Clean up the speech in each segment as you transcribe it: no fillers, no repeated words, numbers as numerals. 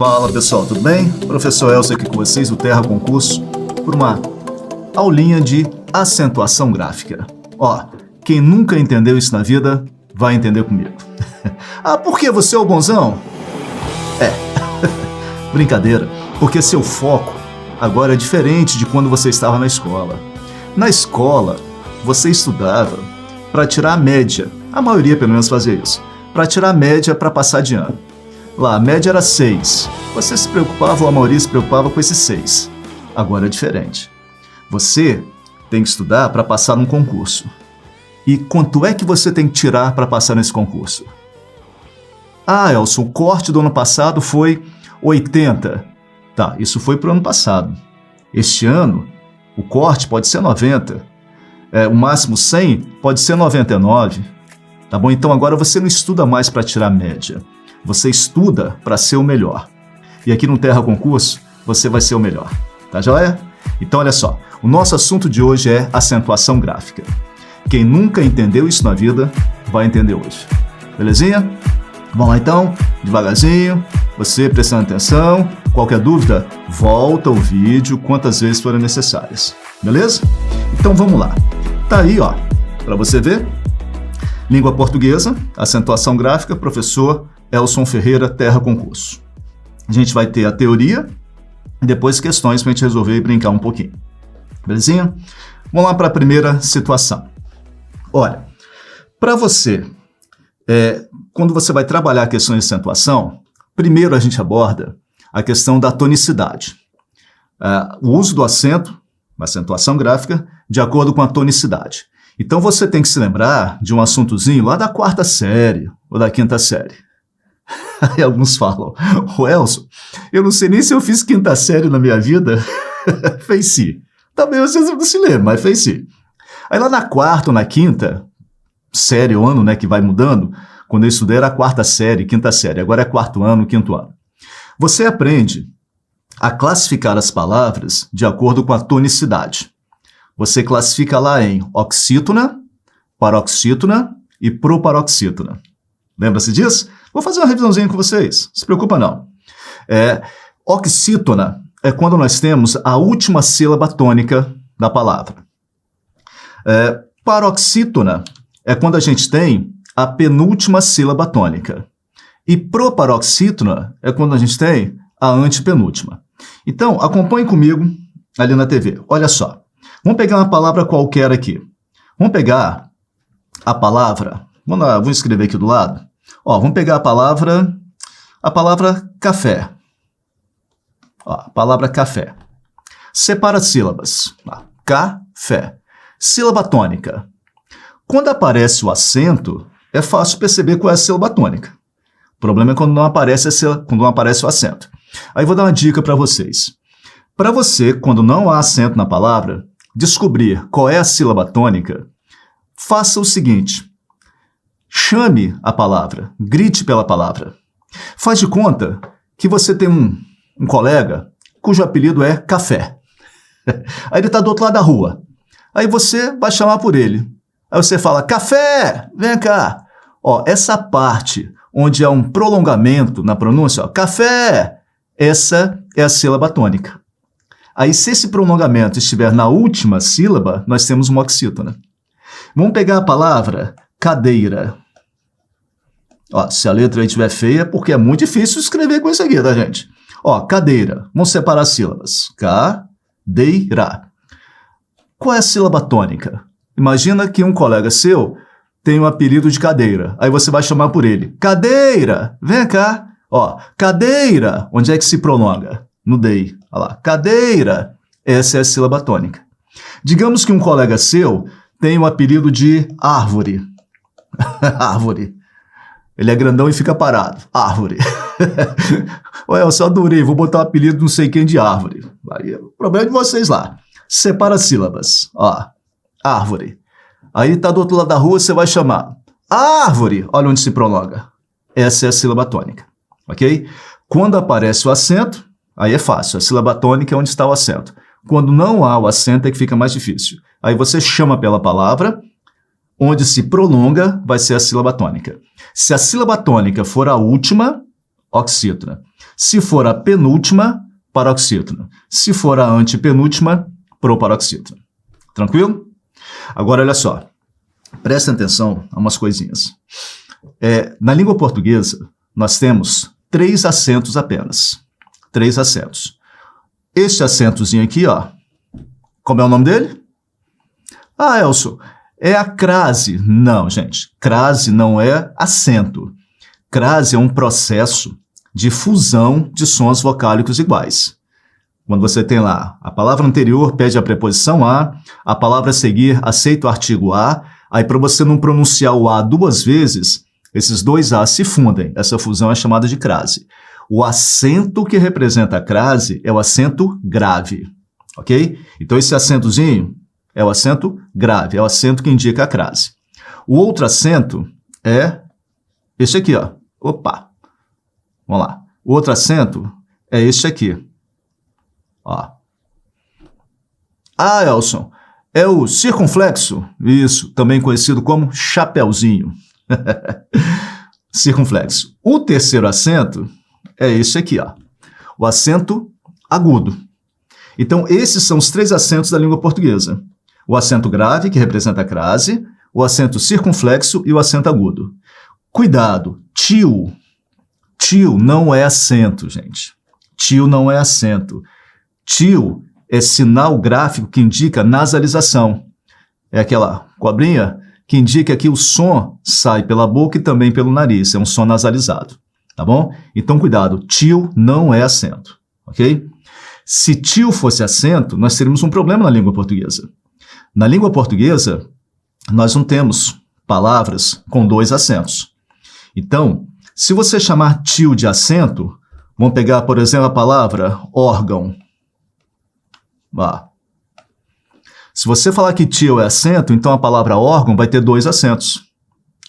Fala pessoal, tudo bem? Professor Elcio aqui com vocês, do Terra Concurso, por uma aulinha de acentuação gráfica. Ó, quem nunca entendeu isso na vida, vai entender comigo. Ah, por que você é o bonzão? Brincadeira, porque seu foco agora é diferente de quando você estava na escola. Na escola, você estudava para tirar a média, a maioria pelo menos fazia isso, para tirar a média para passar de ano. Lá, a média era 6. Você se preocupava, ou a maioria se preocupava com esses 6. Agora é diferente. Você tem que estudar para passar num concurso. E quanto é que você tem que tirar para passar nesse concurso? Ah, Elson, o corte do ano passado foi 80. Tá, isso foi para o ano passado. Este ano, o corte pode ser 90. O máximo 100 pode ser 99. Tá bom? Então agora você não estuda mais para tirar a média. Você estuda para ser o melhor. E aqui no Terra Concurso, você vai ser o melhor. Tá joia? Então, olha só. O nosso assunto de hoje é acentuação gráfica. Quem nunca entendeu isso na vida, vai entender hoje. Belezinha? Vamos lá então, devagarzinho, você prestando atenção. Qualquer dúvida, volta o vídeo quantas vezes forem necessárias. Beleza? Então, vamos lá. Tá aí, ó, para você ver. Língua portuguesa, acentuação gráfica, professor Elson Ferreira, Terra Concurso. A gente vai ter a teoria e depois questões para a gente resolver e brincar um pouquinho. Belezinha? Vamos lá para a primeira situação. Olha, para você, quando você vai trabalhar questões de acentuação, primeiro a gente aborda a questão da tonicidade. O uso do acento, uma acentuação gráfica, de acordo com a tonicidade. Então você tem que se lembrar de um assuntozinho lá da 4ª série ou da 5ª série. Aí alguns falam, Elson, eu não sei nem se eu fiz 5ª série na minha vida. Fez sim. Também vocês não se lembram, mas fez sim. Aí lá na 4ª ou na 5ª série, o ano, né, que vai mudando, quando eu estudei era a 4ª série, 5ª série, agora é 4º ano, 5º ano. Você aprende a classificar as palavras de acordo com a tonicidade. Você classifica lá em oxítona, paroxítona e proparoxítona. Lembra-se disso? Vou fazer uma revisãozinha com vocês, não se preocupa não. Oxítona é quando nós temos a última sílaba tônica da palavra. Paroxítona é quando a gente tem a penúltima sílaba tônica. E proparoxítona é quando a gente tem a antepenúltima. Então, acompanhe comigo ali na TV. Olha só, vamos pegar uma palavra qualquer aqui. Vamos pegar a palavra, vou escrever aqui do lado. Ó, vamos pegar a palavra café. Ó, a palavra café. Separa sílabas. Café. Sílaba tônica. Quando aparece o acento, é fácil perceber qual é a sílaba tônica. O problema é quando não aparece o acento. Aí vou dar uma dica para vocês. Para você, quando não há acento na palavra, descobrir qual é a sílaba tônica, faça o seguinte. Chame a palavra, grite pela palavra. Faz de conta que você tem um colega cujo apelido é Café. Aí ele está do outro lado da rua. Aí você vai chamar por ele. Aí você fala, Café, vem cá. Ó, essa parte onde há um prolongamento na pronúncia, ó, Café, essa é a sílaba tônica. Aí se esse prolongamento estiver na última sílaba, nós temos uma oxítona. Vamos pegar a palavra cadeira. Ó, se a letra aí estiver feia, porque é muito difícil escrever com isso aqui, tá, gente? Ó, cadeira. Vamos separar as sílabas. Cadeira. Qual é a sílaba tônica? Imagina que um colega seu tem um apelido de cadeira. Aí você vai chamar por ele. Cadeira, vem cá. Ó, cadeira. Onde é que se prolonga? No DEI. Olha lá. Cadeira. Essa é a sílaba tônica. Digamos que um colega seu tem o apelido de árvore. Árvore. Ele é grandão e fica parado. Árvore. Olha, eu só adorei. Vou botar o apelido de não sei quem de árvore. Aí, o problema é de vocês lá. Separa as sílabas. Ó, árvore. Aí tá do outro lado da rua, você vai chamar. Árvore. Olha onde se prolonga. Essa é a sílaba tônica. Ok? Quando aparece o acento, aí é fácil. A sílaba tônica é onde está o acento. Quando não há o acento é que fica mais difícil. Aí você chama pela palavra, onde se prolonga vai ser a sílaba tônica. Se a sílaba tônica for a última, oxítona. Se for a penúltima, paroxítona. Se for a antepenúltima, proparoxítona. Tranquilo? Agora, olha só. Prestem atenção a umas coisinhas. Na língua portuguesa, nós temos 3 acentos apenas. 3 acentos. Este acentozinho aqui, ó. Como é o nome dele? Ah, Elson, é a crase. Não, gente. Crase não é acento. Crase é um processo de fusão de sons vocálicos iguais. Quando você tem lá a palavra anterior pede a preposição a palavra a seguir aceita o artigo a, aí para você não pronunciar o a 2 vezes, esses 2 a se fundem. Essa fusão é chamada de crase. O acento que representa a crase é o acento grave, ok? Então esse acentozinho é o acento grave, é o acento que indica a crase. O outro acento é este aqui, ó. Opa! Vamos lá. O outro acento é este aqui. Ó. Ah, Elson, é o circunflexo. Isso, também conhecido como chapeuzinho. Circunflexo. O terceiro acento é esse aqui, ó. O acento agudo. Então, esses são os 3 acentos da língua portuguesa. O acento grave, que representa a crase, o acento circunflexo e o acento agudo. Cuidado, tio. Tio não é acento, gente. Tio não é acento. Tio é sinal gráfico que indica nasalização. É aquela cobrinha que indica que o som sai pela boca e também pelo nariz. É um som nasalizado, tá bom? Então, cuidado, tio não é acento, ok? Se tio fosse acento, nós teríamos um problema na língua portuguesa. Na língua portuguesa, nós não temos palavras com 2 acentos. Então, se você chamar tio de acento, vamos pegar, por exemplo, a palavra órgão. Se você falar que tio é acento, então a palavra órgão vai ter 2 acentos.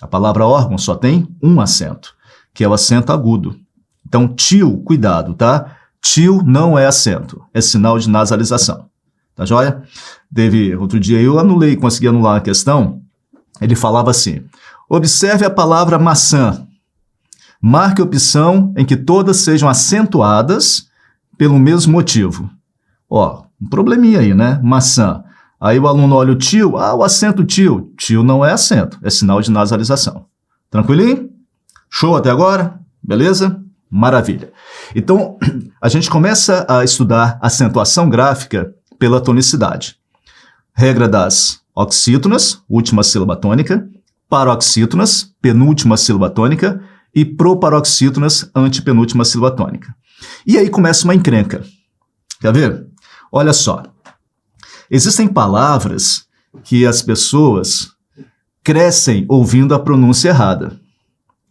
A palavra órgão só tem um acento, que é o acento agudo. Então, tio, cuidado, tá? Tio não é acento, é sinal de nasalização. Tá joia? Outro dia eu consegui anular a questão. Ele falava assim: observe a palavra maçã. Marque a opção em que todas sejam acentuadas pelo mesmo motivo. Ó, um probleminha aí, né? Maçã. Aí o aluno olha o tio, o acento tio. Tio não é acento, é sinal de nasalização. Tranquilinho? Show até agora? Beleza? Maravilha. Então, a gente começa a estudar acentuação gráfica pela tonicidade. Regra das oxítonas, última sílaba tônica, paroxítonas, penúltima sílaba tônica, e proparoxítonas, antepenúltima sílaba tônica. E aí começa uma encrenca. Quer ver? Olha só. Existem palavras que as pessoas crescem ouvindo a pronúncia errada.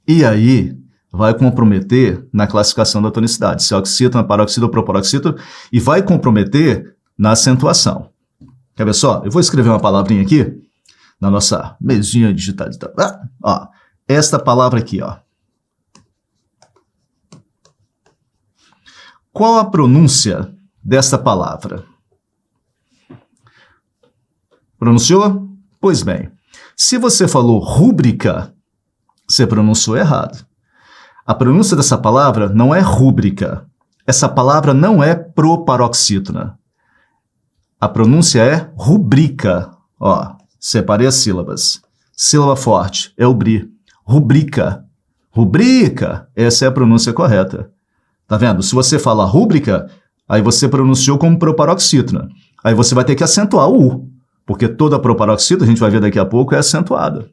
E aí vai comprometer na classificação da tonicidade, se é oxítona, paroxítona ou proparoxítona, e vai comprometer na acentuação. Quer ver só? Eu vou escrever uma palavrinha aqui na nossa mesinha digital. Ó, esta palavra aqui, ó. Qual a pronúncia desta palavra? Pronunciou? Pois bem, se você falou rúbrica, você pronunciou errado. A pronúncia dessa palavra não é rúbrica. Essa palavra não é proparoxítona. A pronúncia é rubrica. Ó, separei as sílabas. Sílaba forte é o bri. Rubrica. Rubrica. Essa é a pronúncia correta. Tá vendo? Se você falar rúbrica, aí você pronunciou como proparoxítona. Aí você vai ter que acentuar o U, porque toda proparoxítona, a gente vai ver daqui a pouco, é acentuada.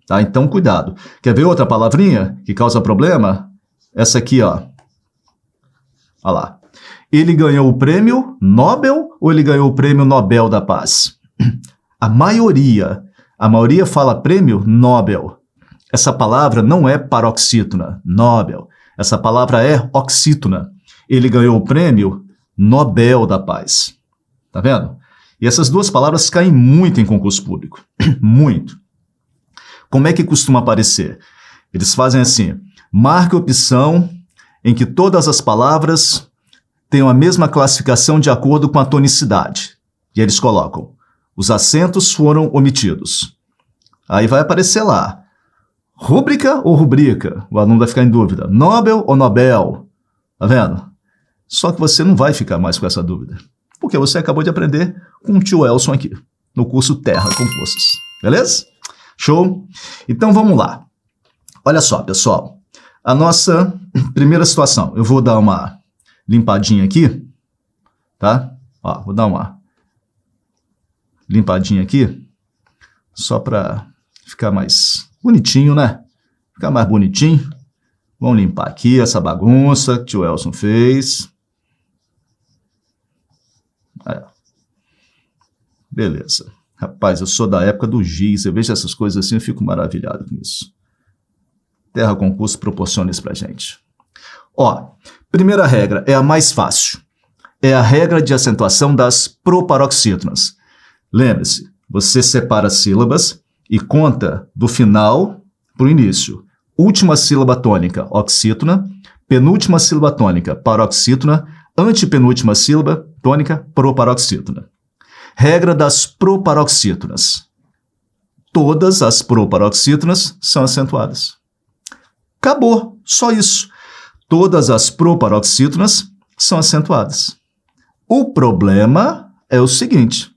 Tá? Então, cuidado. Quer ver outra palavrinha que causa problema? Essa aqui, ó. Olha lá. Ele ganhou o prêmio Nobel ou ele ganhou o prêmio Nobel da Paz? A maioria fala prêmio Nobel. Essa palavra não é paroxítona, Nobel. Essa palavra é oxítona. Ele ganhou o prêmio Nobel da Paz. Tá vendo? E essas duas palavras caem muito em concurso público. Muito. Como é que costuma aparecer? Eles fazem assim: marque a opção em que todas as palavras tenham a mesma classificação de acordo com a tonicidade. E eles colocam: os acentos foram omitidos. Aí vai aparecer lá: Rúbrica ou rubrica? O aluno vai ficar em dúvida. Nobel ou Nobel? Tá vendo? Só que você não vai ficar mais com essa dúvida, porque você acabou de aprender com o tio Elson aqui, no curso Terra Compostos. Beleza? Show? Então vamos lá. Olha só, pessoal. A nossa primeira situação. Eu vou dar uma limpadinha aqui, tá? Ó, vou dar uma limpadinha aqui, só para ficar mais bonitinho, né? Ficar mais bonitinho. Vamos limpar aqui essa bagunça que o tio Elson fez. Beleza. Rapaz, eu sou da época do giz. Eu vejo essas coisas assim, eu fico maravilhado com isso. Terra Concurso proporciona isso pra gente. Ó, primeira regra é a mais fácil. É a regra de acentuação das proparoxítonas. Lembre-se, você separa sílabas e conta do final para o início. Última sílaba tônica, oxítona. Penúltima sílaba tônica, paroxítona. Antepenúltima sílaba tônica, proparoxítona. Regra das proparoxítonas. Todas as proparoxítonas são acentuadas. Acabou, só isso. Todas as proparoxítonas são acentuadas. O problema é o seguinte: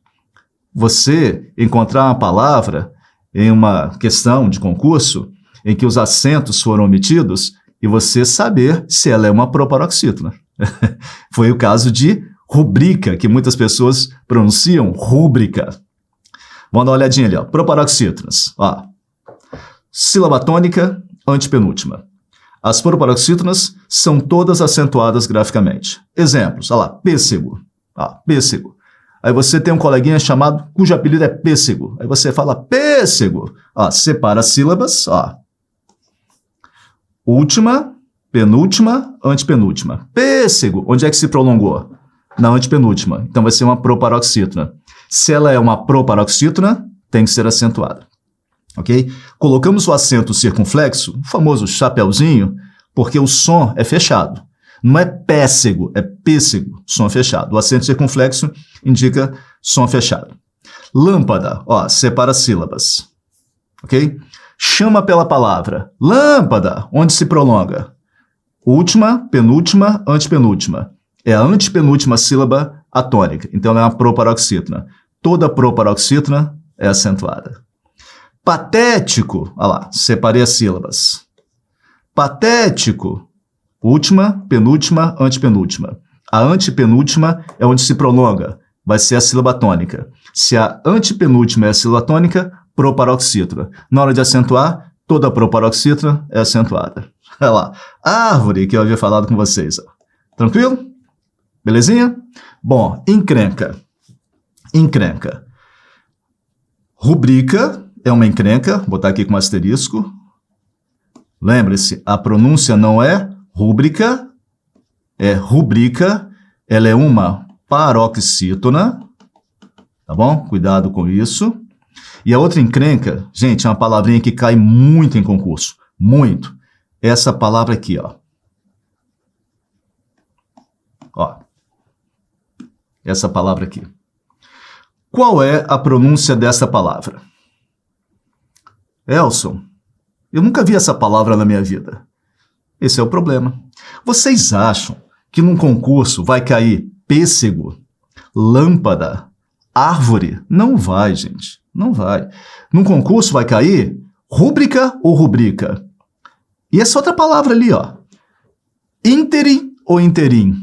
você encontrar uma palavra em uma questão de concurso em que os acentos foram omitidos e você saber se ela é uma proparoxítona. Foi o caso de rubrica, que muitas pessoas pronunciam rúbrica. Vamos dar uma olhadinha ali, ó. Proparoxítonas. Ó. Sílaba tônica, antepenúltima. As proparoxítonas são todas acentuadas graficamente. Exemplos, olha lá, pêssego. Pêssego. Aí você tem um coleguinha chamado, cujo apelido é pêssego. Aí você fala pêssego. Ó, separa as sílabas, ó. Última, penúltima, antepenúltima. Pêssego. Onde é que se prolongou? Na antepenúltima. Então vai ser uma proparoxítona. Se ela é uma proparoxítona, tem que ser acentuada. Ok? Colocamos o acento circunflexo, o famoso chapeuzinho, porque o som é fechado. Não é pêssego, é pêssego, som fechado. O acento circunflexo indica som fechado. Lâmpada, ó, separa sílabas. Ok? Chama pela palavra. Lâmpada, onde se prolonga? Última, penúltima, antepenúltima. É a antepenúltima sílaba atônica. Então ela é uma proparoxítona. Toda proparoxítona é acentuada. Patético, olha lá, separei as sílabas. Patético. Última, penúltima, antepenúltima. A antepenúltima é onde se prolonga. Vai ser a sílaba tônica. Se a antepenúltima é a sílaba tônica, proparoxítona. Na hora de acentuar, toda proparoxítona é acentuada. Olha lá. Árvore, que eu havia falado com vocês. Ó. Tranquilo? Belezinha? Bom, encrenca. Encrenca. Rubrica é uma encrenca. Vou botar aqui com asterisco. Lembre-se, a pronúncia não é rúbrica, é rubrica, ela é uma paroxítona, tá bom? Cuidado com isso. E a outra encrenca, gente, é uma palavrinha que cai muito em concurso, muito. Essa palavra aqui, ó. Ó. Essa palavra aqui. Qual é a pronúncia dessa palavra? Elson, eu nunca vi essa palavra na minha vida. Esse é o problema. Vocês acham que num concurso vai cair pêssego, lâmpada, árvore? Não vai, gente. Não vai. Num concurso vai cair rúbrica ou rubrica? E essa outra palavra ali, ó. Ínterim ou interim?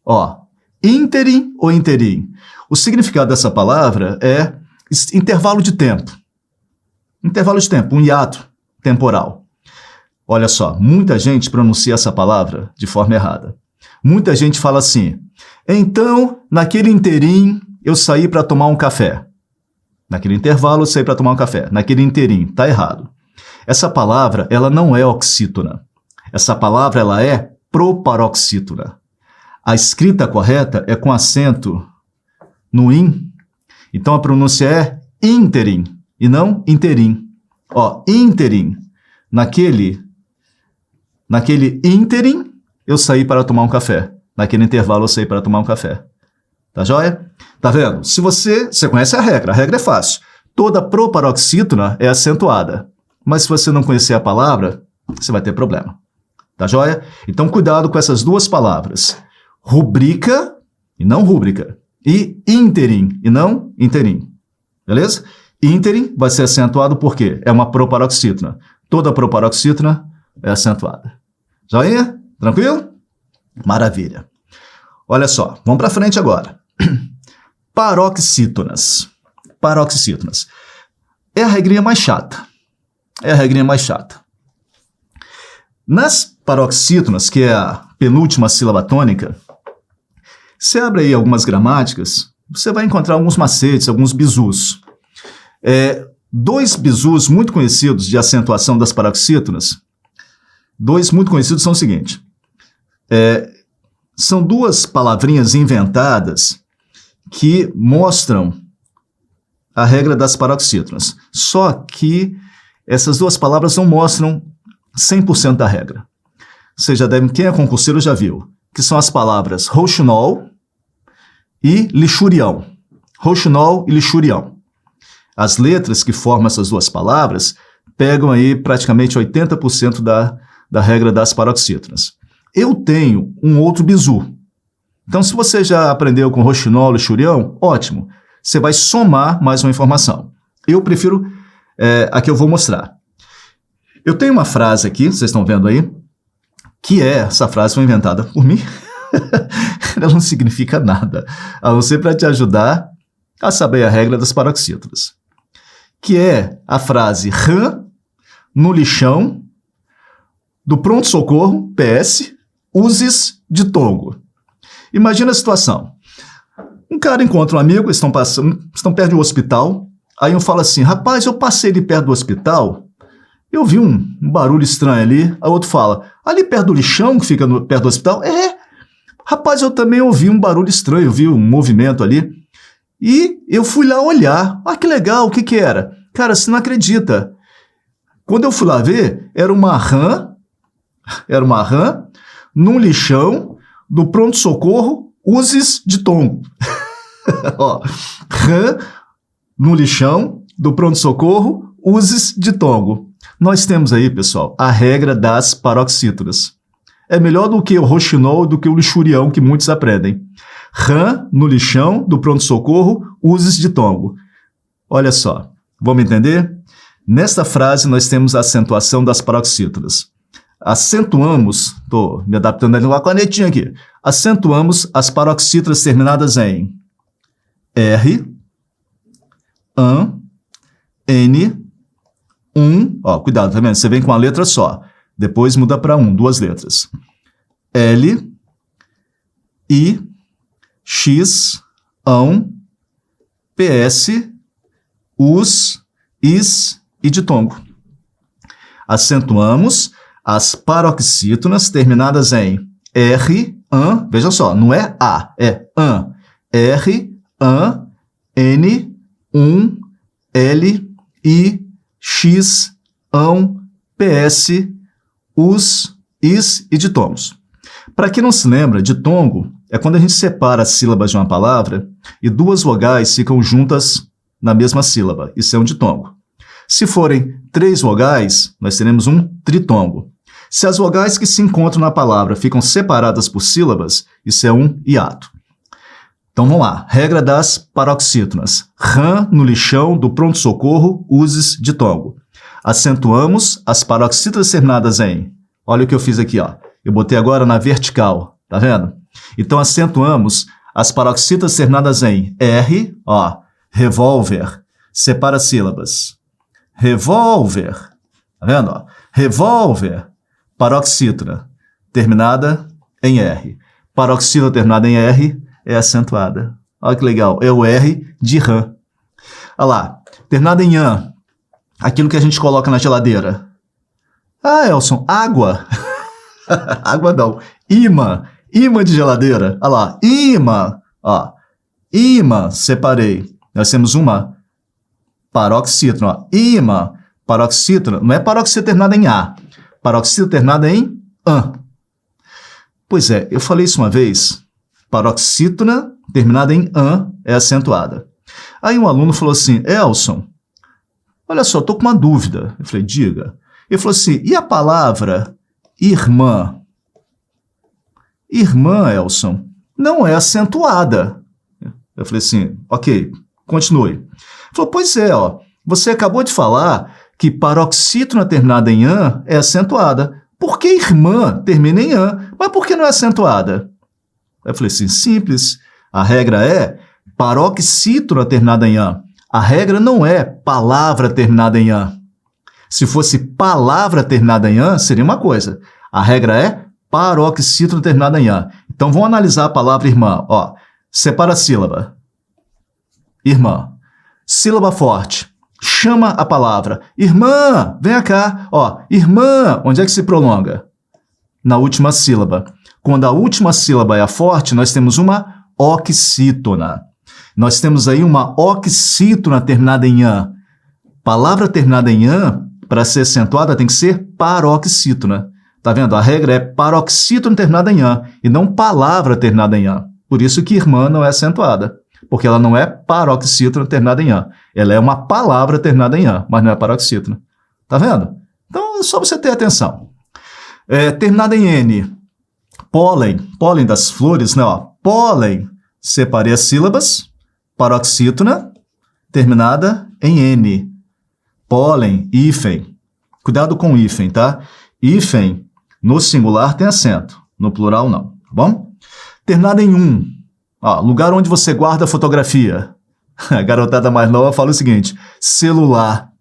Ó, ínterim ou interim? O significado dessa palavra é intervalo de tempo. Intervalo de tempo, um hiato temporal. Olha só, muita gente pronuncia essa palavra de forma errada. Muita gente fala assim, então, naquele interim, eu saí para tomar um café. Naquele intervalo, eu saí para tomar um café. Naquele interim, tá errado. Essa palavra, ela não é oxítona. Essa palavra, ela é proparoxítona. A escrita correta é com acento no in. Então, a pronúncia é interim e não interim. Ó, interim. Naquele interim, eu saí para tomar um café. Naquele intervalo, eu saí para tomar um café. Tá joia? Tá vendo? Se você conhece a regra é fácil. Toda proparoxítona é acentuada. mas se você não conhecer a palavra, você vai ter problema. Tá joia? Então, cuidado com essas duas palavras. Rubrica e não rúbrica. E ínterim e não interim. Beleza? Ínterim vai ser acentuado porque é uma proparoxítona. Toda proparoxítona é acentuada. Joinha? Tranquilo? Maravilha. Olha só, vamos para frente agora. Paroxítonas. Paroxítonas. É a regrinha mais chata. É a regrinha mais chata. Nas paroxítonas, que é a penúltima sílaba tônica, você abre aí algumas gramáticas, você vai encontrar alguns macetes, alguns bizus. Dois bizus muito conhecidos de acentuação das paroxítonas, dois muito conhecidos são o seguinte. São duas palavrinhas inventadas que mostram a regra das paroxítonas. Só que essas duas palavras não mostram 100% da regra. Você já deve, quem é concurseiro já viu, que são as palavras rouxinol e lixurião. Rouxinol e lixurião. As letras que formam essas duas palavras pegam aí praticamente 80% da regra das paroxítonas. Eu tenho um outro bizu. Então, se você já aprendeu com rouxinol e lixurião, ótimo. Você vai somar mais uma informação. Eu prefiro a que eu vou mostrar. Eu tenho uma frase aqui, vocês estão vendo aí, que essa frase foi inventada por mim. Ela não significa nada, a não ser para te ajudar a saber a regra das paroxítonas. Que é a frase rã no lixão do pronto-socorro, PS, uses de tongo. Imagina a situação. Um cara encontra um amigo, estão perto de um hospital, aí um fala assim, rapaz, eu passei ali perto do hospital, eu vi um barulho estranho ali, aí outro fala, ali perto do lixão que fica perto do hospital, rapaz, eu também ouvi um barulho estranho, eu vi um movimento ali, e eu fui lá olhar, que legal, o que era? Cara, você não acredita, quando eu fui lá ver, era uma rã num lixão do pronto-socorro uses de tongo. Ó, rã no lixão do pronto-socorro uses de tongo. Nós temos aí, pessoal, a regra das paroxítonas. É melhor do que o rouxinol, do que o lixurião, que muitos aprendem. Rã no lixão do pronto-socorro uses de tongo. Olha só, vamos entender? Nesta frase nós temos a acentuação das paroxítonas. Acentuamos, estou me adaptando ali com a canetinha aqui, acentuamos as paroxítonas terminadas em R, AN, N, cuidado, tá vendo? Você vem com a letra só, depois muda para duas letras. L, I, X, ão, PS, us, is e ditongo. Acentuamos as paroxítonas terminadas em R, AN, veja só, não é A, é AN, R, AN, N, L, I, X, ão, PS, us, is e ditongos. Para quem não se lembra, ditongo é quando a gente separa as sílabas de uma palavra e duas vogais ficam juntas na mesma sílaba. Isso é um ditongo. Se forem 3 vogais, nós teremos um tritongo. Se as vogais que se encontram na palavra ficam separadas por sílabas, isso é um hiato. Então vamos lá. Regra das paroxítonas. Rã no lixão do pronto-socorro, uses ditongo. Acentuamos as paroxítonas terminadas em... Olha o que eu fiz aqui, ó. Eu botei agora na vertical, tá vendo? Então acentuamos as paroxítonas terminadas em R, ó, revólver, separa sílabas. Revólver, tá vendo? Ó? Revólver, paroxítona, terminada em R. Paroxítona terminada em R é acentuada. Olha que legal, é o R de rã. Olha lá, terminada em an, aquilo que a gente coloca na geladeira. Elson, água. Água não, imã, imã de geladeira. Olha lá, imã, ó, imã, separei. Nós temos uma paroxítona, ó. Imã, paroxítona, não é paroxítona terminada em A, paroxítona terminada em an. Pois é, eu falei isso uma vez, paroxítona terminada em an é acentuada. Aí um aluno falou assim, Elson, olha só, estou com uma dúvida. Eu falei, diga. Ele falou assim, e a palavra irmã? Irmã, Elson, não é acentuada. Eu falei assim, ok, continue. Ele falou, pois é, ó, você acabou de falar que paroxítona terminada em -an é acentuada. Por que irmã termina em -an? Mas por que não é acentuada? Eu falei assim, simples. A regra é paroxítona terminada em -an. A regra não é palavra terminada em -an. Se fosse palavra terminada em -an, seria uma coisa. A regra é paroxítona terminada em -an. Então, vamos analisar a palavra irmã. Ó, separa a sílaba. Irmã. Sílaba forte. Chama a palavra. Irmã, vem cá. Ó, irmã, onde é que se prolonga? Na última sílaba. Quando a última sílaba é a forte, nós temos uma oxítona. Nós temos aí uma oxítona terminada em -an. Palavra terminada em -an, para ser acentuada, tem que ser paroxítona. Tá vendo? A regra é paroxítona terminada em -an e não palavra terminada em -an. Por isso que irmã não é acentuada, porque ela não é paroxítona terminada em -an. Ela é uma palavra terminada em -an, mas não é paroxítona. Tá vendo? Então, é só você ter atenção. Terminada em -n, pólen, pólen das flores, né? Ó, pólen, separei as sílabas, paroxítona, terminada em -n. Pólen, hífen. Cuidado com o hífen, tá? Hífen, no singular tem acento, no plural não, tá bom? Terminada em -um. Ó, lugar onde você guarda a fotografia. A garotada mais nova fala o seguinte, celular.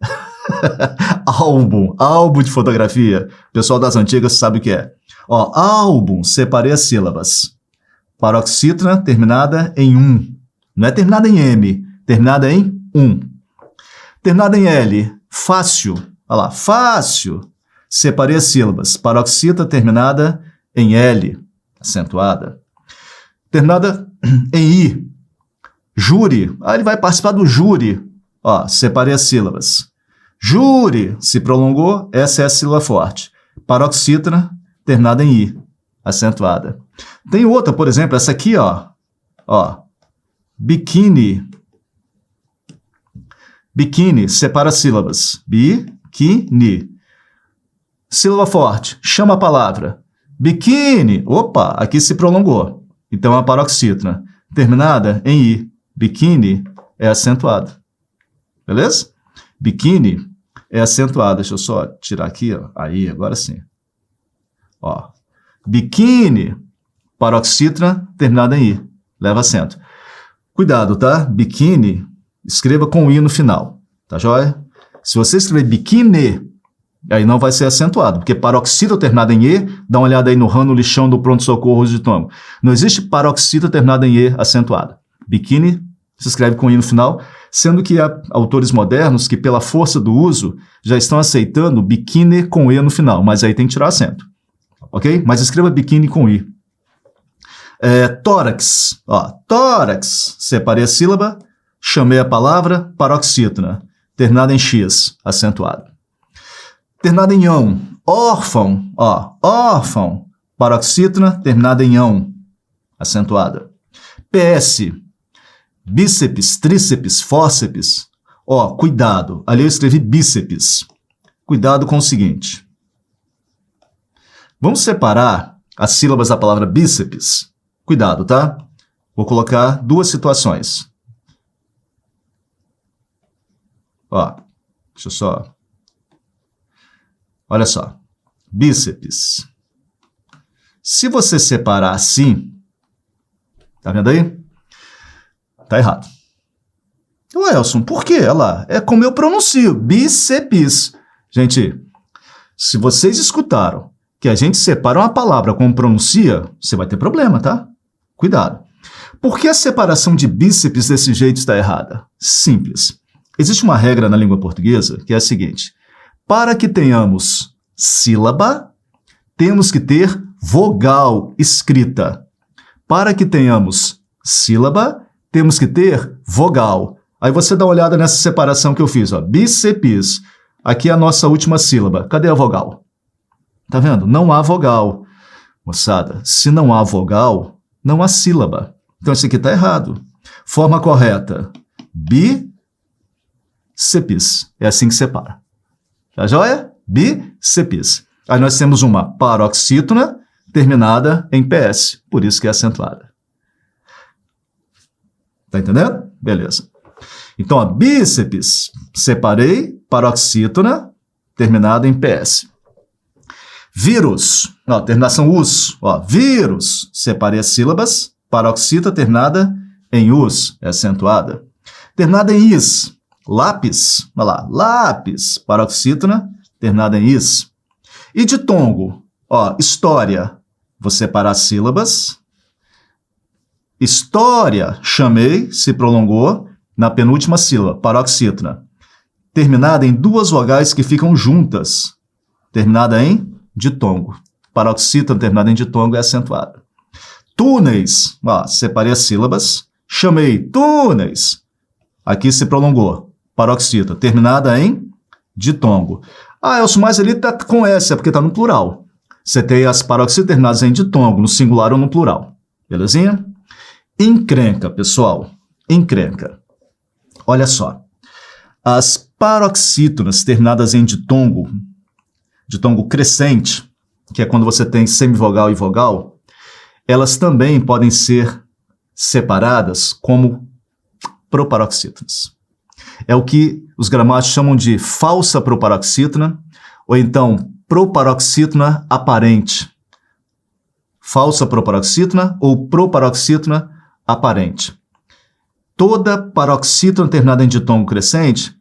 Álbum de fotografia. O pessoal das antigas sabe o que é. Ó, álbum, separei as sílabas. Paroxítona, terminada em -um. Não é terminada em -m, terminada em -um. Terminada em L, fácil. Olha lá, fácil. Separei as sílabas. Paroxítona terminada em L, acentuada. Terminada em I, júri. Ah, ele vai participar do júri. Ó, separei as sílabas. Júri, se prolongou, essa é a sílaba forte. Paroxítona terminada em I, acentuada. Tem outra, por exemplo, essa aqui, ó. Ó, biquíni. Biquíni, separa as sílabas. Biquíni. Sílaba forte, chama a palavra. Biquíni. Opa, aqui se prolongou. Então, é a paroxítona. Terminada em I. Biquíni é acentuado. Beleza? Biquíni é acentuado. Deixa eu só tirar aqui, ó. Aí, agora sim. Ó. Biquíni, paroxítona, terminada em I. Leva acento. Cuidado, tá? Biquíni, escreva com I no final. Tá joia? Se você escrever biquíni, aí não vai ser acentuado, porque paroxítona terminada em E, dá uma olhada aí no ramo, no lixão do pronto-socorro de Tomo. Não existe paroxítona terminada em E acentuada. Biquíni se escreve com I no final, sendo que há autores modernos que, pela força do uso, já estão aceitando biquíni com E no final, mas aí tem que tirar acento. Ok? Mas escreva biquíni com I. Tórax. Ó, tórax. Separei a sílaba, chamei a palavra, paroxítona. Terminada em X, acentuado. Terminada em ão. Órfão. Ó, órfão. Paroxítona, terminada em ão, acentuada. PS. Bíceps, tríceps, fórceps. Ó, cuidado. Ali eu escrevi bíceps. Cuidado com o seguinte. Vamos separar as sílabas da palavra bíceps. Cuidado, tá? Vou colocar duas situações. Ó, deixa eu só... Olha só. Bíceps. Se você separar assim, tá vendo aí? Tá errado. Ué, Elson, por quê? Olha lá, é como eu pronuncio, bíceps. Gente, se vocês escutaram que a gente separa uma palavra como pronuncia, você vai ter problema, tá? Cuidado. Por que a separação de bíceps desse jeito está errada? Simples. Existe uma regra na língua portuguesa que é a seguinte: para que tenhamos sílaba, temos que ter vogal escrita. Para que tenhamos sílaba, temos que ter vogal. Aí você dá uma olhada nessa separação que eu fiz, ó. Bíceps. Aqui é a nossa última sílaba. Cadê a vogal? Tá vendo? Não há vogal. Moçada, se não há vogal, não há sílaba. Então isso aqui está errado. Forma correta. bicepis. É assim que separa. Tá joia? Bicepis. Aí nós temos uma paroxítona terminada em PS, por isso que é acentuada. Tá entendendo? Beleza. Então, a bíceps, separei, paroxítona, terminada em PS. Vírus, ó, terminação us, ó, vírus, separei as sílabas, paroxítona terminada em us, é acentuada. Terminada em is, lápis, olha lá, lápis, paroxítona, terminada em is. E ditongo, ó, história, vou separar as sílabas. História, chamei, se prolongou, na penúltima sílaba, paroxítona. Terminada em duas vogais que ficam juntas. Terminada em ditongo. Paroxítona terminada em ditongo é acentuada. Túneis, ó, separei as sílabas. Chamei, túneis. Aqui se prolongou. Paroxítona, terminada em ditongo. Ah, Elcio, mas ali tá com S, é porque tá no plural. Você tem as paroxítonas terminadas em ditongo, no singular ou no plural. Belezinha? Encrenca, pessoal. Encrenca. Olha só. As paroxítonas terminadas em ditongo crescente, que é quando você tem semivogal e vogal, elas também podem ser separadas como proparoxítonas. É o que os gramáticos chamam de falsa proparoxítona, ou então proparoxítona aparente. Falsa proparoxítona ou proparoxítona aparente. Toda paroxítona terminada em ditongo crescente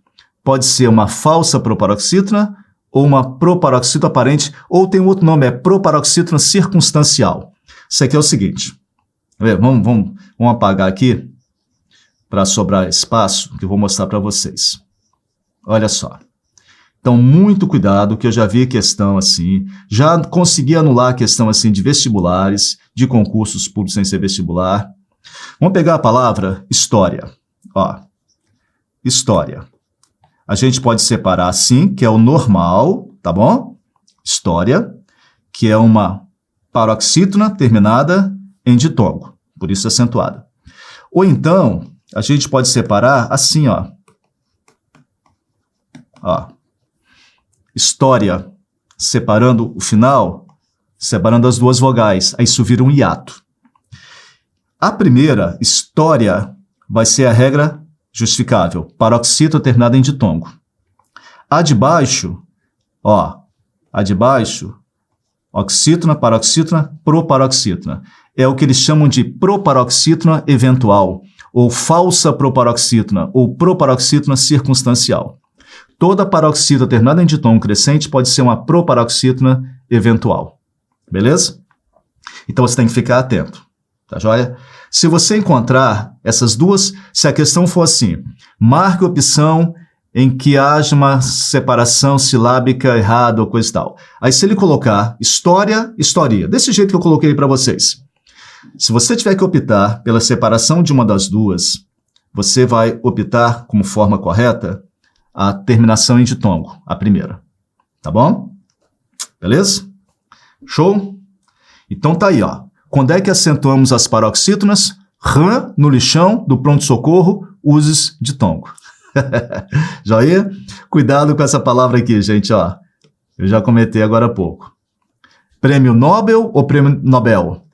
pode ser uma falsa proparoxítona ou uma proparoxítona aparente, ou tem outro nome, é proparoxítona circunstancial. Isso aqui é o seguinte, vamos apagar aqui para sobrar espaço, que eu vou mostrar para vocês. Olha só. Então, muito cuidado, que eu já vi questão assim, já consegui anular a questão assim de vestibulares, de concursos públicos sem ser vestibular. Vamos pegar a palavra história. Ó, história. A gente pode separar assim, que é o normal, tá bom? História, que é uma paroxítona terminada em ditongo, por isso acentuada. Ou então, a gente pode separar assim, ó. Ó. História, separando o final, separando as duas vogais, aí isso vira um hiato. A primeira, história, vai ser a regra justificável, paroxítona terminada em ditongo. A de baixo, ó, a de baixo, oxítona, paroxítona, proparoxítona. É o que eles chamam de proparoxítona eventual, ou falsa proparoxítona, ou proparoxítona circunstancial. Toda paroxítona terminada em ditongo crescente pode ser uma proparoxítona eventual. Beleza? Então você tem que ficar atento. Tá joia? Se você encontrar essas duas, se a questão for assim, marque a opção em que haja uma separação silábica errada ou coisa e tal. Aí se ele colocar história, historia, desse jeito que eu coloquei para vocês. Se você tiver que optar pela separação de uma das duas, você vai optar como forma correta a terminação em ditongo, a primeira. Tá bom? Beleza? Show? Então tá aí, ó. Quando é que acentuamos as paroxítonas? Rã, no lixão, do pronto-socorro, uses ditongo. Joia? Cuidado com essa palavra aqui, gente, ó. Eu já comentei agora há pouco. Prêmio Nobel ou Prêmio Nobel?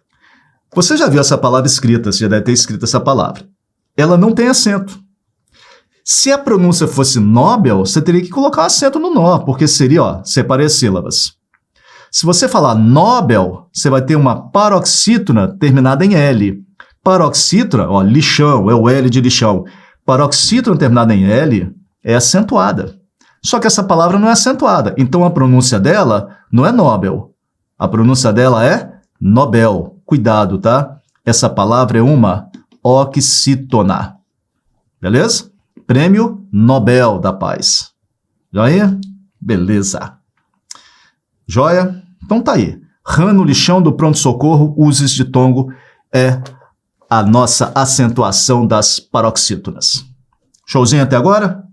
Você já viu essa palavra escrita, você já deve ter escrito essa palavra. Ela não tem acento. Se a pronúncia fosse Nobel, você teria que colocar um acento no nó, porque seria, ó, separei as sílabas. Se você falar Nobel, você vai ter uma paroxítona terminada em L. Paroxítona, ó, lixão, é o L de lixão. Paroxítona terminada em L é acentuada. Só que essa palavra não é acentuada, então a pronúncia dela não é Nobel. A pronúncia dela é Nobel. Cuidado, tá? Essa palavra é uma oxítona. Beleza? Prêmio Nobel da Paz. Joia? Beleza. Joia? Então tá aí. Rã no lixão do pronto-socorro, uses ditongo, é a nossa acentuação das paroxítonas. Showzinho até agora?